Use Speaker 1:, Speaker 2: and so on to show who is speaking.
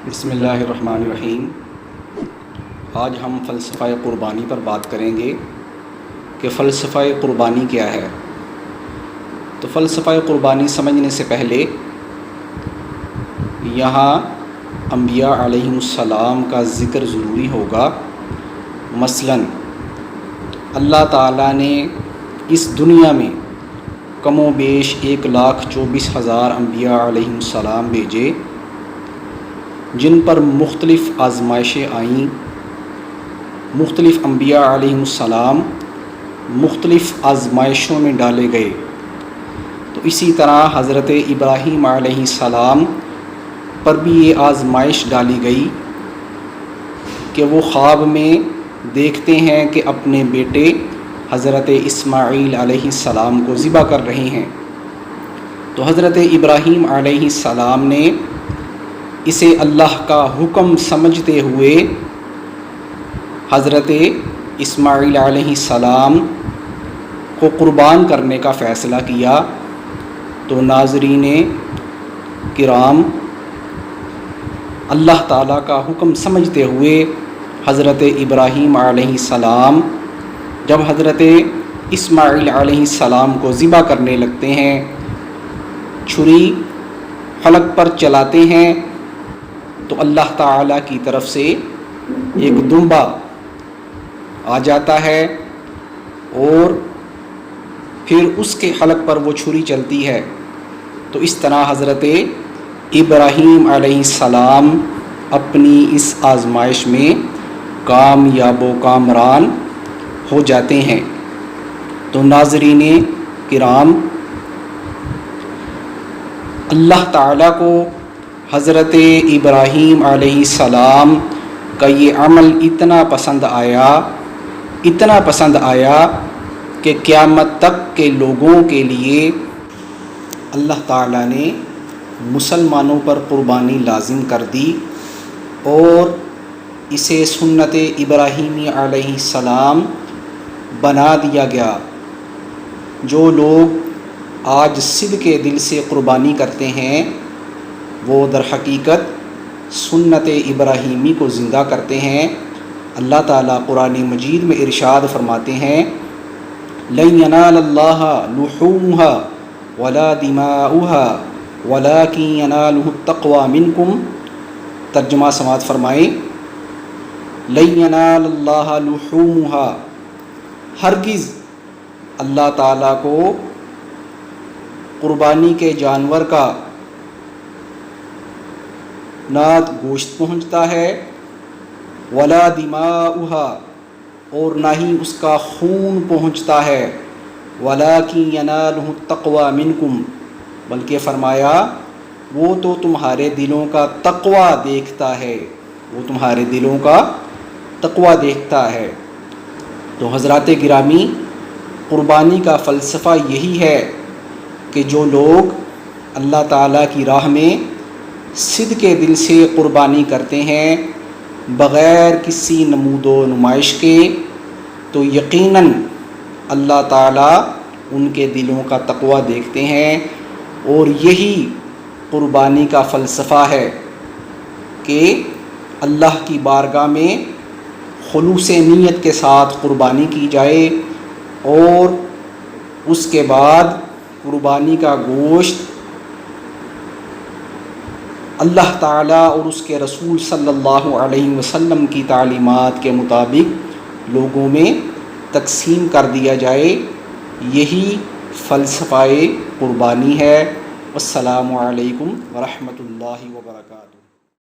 Speaker 1: بسم اللہ الرحمن الرحیم۔ آج ہم فلسفہ قربانی پر بات کریں گے کہ فلسفہ قربانی کیا ہے۔ تو فلسفہ قربانی سمجھنے سے پہلے یہاں انبیاء علیہم السلام کا ذکر ضروری ہوگا۔ مثلاً اللہ تعالیٰ نے اس دنیا میں کم و بیش 1,24,000 انبیاء علیہم السلام بھیجے، جن پر مختلف آزمائشیں آئیں۔ مختلف انبیاء علیہم السلام مختلف آزمائشوں میں ڈالے گئے۔ تو اسی طرح حضرت ابراہیم علیہ السلام پر بھی یہ آزمائش ڈالی گئی کہ وہ خواب میں دیکھتے ہیں کہ اپنے بیٹے حضرت اسماعیل علیہ السلام کو ذبح کر رہے ہیں۔ تو حضرت ابراہیم علیہ السلام نے اسے اللہ کا حکم سمجھتے ہوئے حضرت اسماعیل علیہ السلام کو قربان کرنے کا فیصلہ کیا۔ تو ناظرین کرام، اللہ تعالیٰ کا حکم سمجھتے ہوئے حضرت ابراہیم علیہ السلام جب حضرت اسماعیل علیہ السلام کو ذبح کرنے لگتے ہیں، چھری حلق پر چلاتے ہیں، تو اللہ تعالیٰ کی طرف سے ایک دمبا آ جاتا ہے اور پھر اس کے حلق پر وہ چھری چلتی ہے۔ تو اس طرح حضرت ابراہیم علیہ السلام اپنی اس آزمائش میں کامیاب و کامران ہو جاتے ہیں۔ تو ناظرین کرام، اللہ تعالیٰ کو حضرت ابراہیم علیہ السلام کا یہ عمل اتنا پسند آیا کہ قیامت تک کے لوگوں کے لیے اللہ تعالیٰ نے مسلمانوں پر قربانی لازم کر دی اور اسے سنت ابراہیمی علیہ السلام بنا دیا گیا۔ جو لوگ آج صدق کے دل سے قربانی کرتے ہیں، وہ در حقیقت سنت ابراہیمی کو زندہ کرتے ہیں۔ اللہ تعالیٰ قرآن مجید میں ارشاد فرماتے ہیں، لَن يَنَالَ اللَّهَ لُحُومُهَا وَلَا دِمَاؤُهَا وَلَكِن يَنَالُهُ التَّقْوَى مِنكُمْ۔ ترجمہ سماعت فرمائیں، لَن يَنَالَ اللَّهَ لُحُومُهَا، ہرگز اللہ تعالیٰ کو قربانی کے جانور کا نہ گوشت پہنچتا ہے، ولا دماؤها، اور نہ ہی اس کا خون پہنچتا ہے، ولکن ینالہ التقوی منکم، بلکہ فرمایا وہ تو تمہارے دلوں کا تقوی دیکھتا ہے، وہ تمہارے دلوں کا تقوی دیکھتا ہے۔ تو حضرات گرامی، قربانی کا فلسفہ یہی ہے کہ جو لوگ اللہ تعالیٰ کی راہ میں صدق کے دل سے قربانی کرتے ہیں بغیر کسی نمود و نمائش کے، تو یقیناً اللہ تعالیٰ ان کے دلوں کا تقوی دیکھتے ہیں۔ اور یہی قربانی کا فلسفہ ہے کہ اللہ کی بارگاہ میں خلوص نیت کے ساتھ قربانی کی جائے اور اس کے بعد قربانی کا گوشت اللہ تعالیٰ اور اس کے رسول صلی اللہ علیہ وسلم کی تعلیمات کے مطابق لوگوں میں تقسیم کر دیا جائے۔ یہی فلسفہ قربانی ہے۔ السلام علیکم ورحمۃ اللہ وبرکاتہ۔